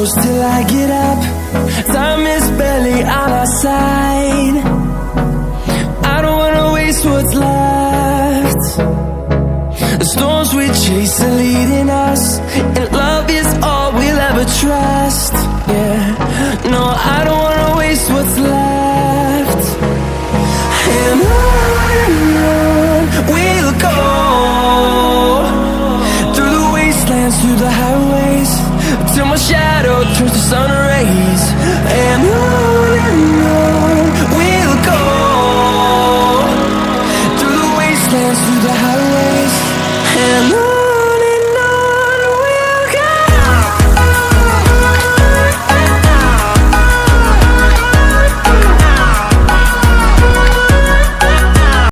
close till I get up. Time is barely on our side. I don't wanna waste what's left. The storms we chase are leading us, and love is all we'll ever trust. Yeah, no, I don't wanna waste what's left.